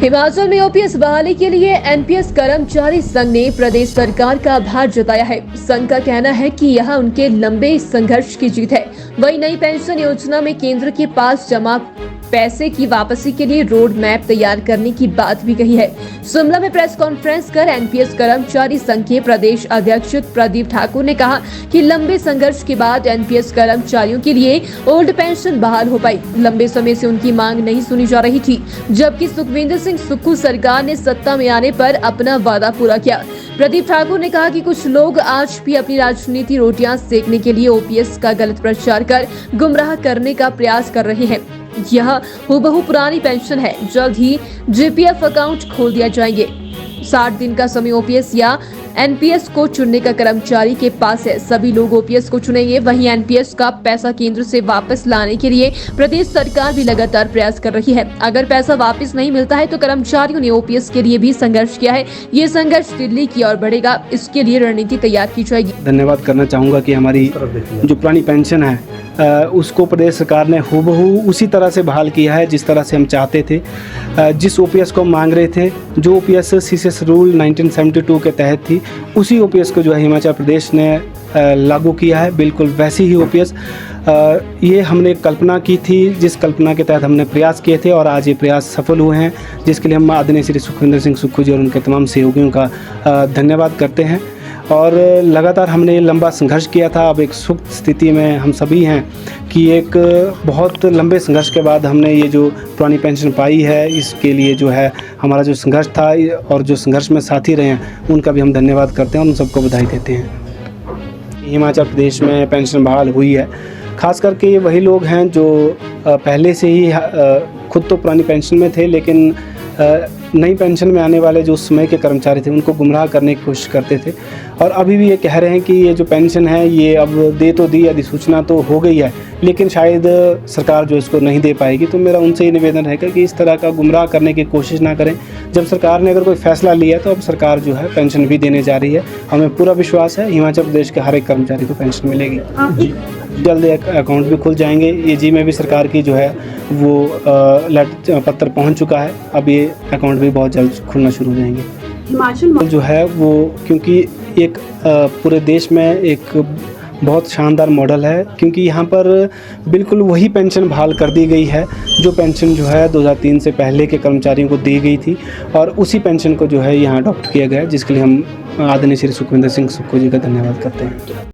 हिमाचल में ओपीएस बहाली के लिए एनपीएस कर्मचारी संघ ने प्रदेश सरकार का आभार जताया है। संघ का कहना है कि यह उनके लंबे संघर्ष की जीत है। वही नई पेंशन योजना में केंद्र के पास जमा पैसे की वापसी के लिए रोड मैप तैयार करने की बात भी कही है। शिमला में प्रेस कॉन्फ्रेंस कर एनपीएस कर्मचारी संघ के प्रदेश अध्यक्ष प्रदीप ठाकुर ने कहा कि लंबे संघर्ष के बाद एनपीएस कर्मचारियों के लिए ओल्ड पेंशन बहाल हो पाई। लंबे समय से उनकी मांग नहीं सुनी जा रही थी, जबकि सुखविंदर सिंह सुक्खू सरकार ने सत्ता में आने पर अपना वादा पूरा किया। प्रदीप ठाकुर ने कहा कि कुछ लोग आज भी अपनी राजनीति रोटियां सेकने के लिए ओपीएस का गलत प्रचार कर गुमराह करने का प्रयास कर रहे हैं। यह हूबहू पुरानी पेंशन है। जल्द ही जीपीएफ अकाउंट खोल दिया जाएंगे। 60 दिन का समय ओपीएस या एनपीएस को चुनने का कर्मचारी के पास है। सभी लोग ओपीएस को चुनेंगे। वहीं एनपीएस का पैसा केंद्र से वापस लाने के लिए प्रदेश सरकार भी लगातार प्रयास कर रही है। अगर पैसा वापस नहीं मिलता है तो कर्मचारियों ने ओपीएस के लिए भी संघर्ष किया है। ये संघर्ष दिल्ली की ओर बढ़ेगा। इसके लिए रणनीति तैयार की जाएगी। धन्यवाद करना चाहूँगा कि हमारी जो पुरानी पेंशन है उसको प्रदेश सरकार ने हूबहू उसी तरह से बहाल किया है जिस तरह से हम चाहते थे। जिस ओपीएस को हम मांग रहे थे, जो ओपीएस सीसीएस रूल 1972 के तहत थी, उसी ओपीएस को जो है हिमाचल प्रदेश ने लागू किया है। बिल्कुल वैसी ही ओपीएस ये हमने कल्पना की थी, जिस कल्पना के तहत हमने प्रयास किए थे और आज ये प्रयास सफल हुए हैं, जिसके लिए हम आदरणीय श्री सुखविंदर सिंह सुक्खू जी और उनके तमाम सहयोगियों का धन्यवाद करते हैं। और लगातार हमने ये लंबा संघर्ष किया था। अब एक सुख स्थिति में हम सभी हैं कि एक बहुत लंबे संघर्ष के बाद हमने ये जो पुरानी पेंशन पाई है, इसके लिए जो है हमारा जो संघर्ष था और जो संघर्ष में साथी रहे हैं उनका भी हम धन्यवाद करते हैं और उन सबको बधाई देते हैं। हिमाचल प्रदेश में पेंशन बहाल हुई है। खास करके ये वही लोग हैं जो पहले से ही खुद तो पुरानी पेंशन में थे, लेकिन नई पेंशन में आने वाले जो उस समय के कर्मचारी थे उनको गुमराह करने की कोशिश करते थे। और अभी भी ये कह रहे हैं कि ये जो पेंशन है ये अब दे तो दी, अधिसूचना तो हो गई है, लेकिन शायद सरकार जो इसको नहीं दे पाएगी। तो मेरा उनसे ये निवेदन है कि इस तरह का गुमराह करने की कोशिश ना करें। जब सरकार ने अगर कोई फैसला लिया तो अब सरकार जो है पेंशन भी देने जा रही है। हमें पूरा विश्वास है हिमाचल प्रदेश के हर एक कर्मचारी को पेंशन मिलेगी। जल्द अकाउंट भी खुल जाएंगे। एजी में भी सरकार की जो है वो पत्र पहुंच चुका है। अब ये अकाउंट भी बहुत जल्द खुलना शुरू हो जाएंगे। हिमाचल जो है वो क्योंकि एक पूरे देश में एक बहुत शानदार मॉडल है, क्योंकि यहाँ पर बिल्कुल वही पेंशन बहाल कर दी गई है जो पेंशन जो है 2003 से पहले के कर्मचारियों को दी गई थी, और उसी पेंशन को जो है यहाँ अडॉप्ट किया गया है, जिसके लिए हम आदरणीय श्री सुखविंदर सिंह सुक्खू जी का धन्यवाद करते हैं।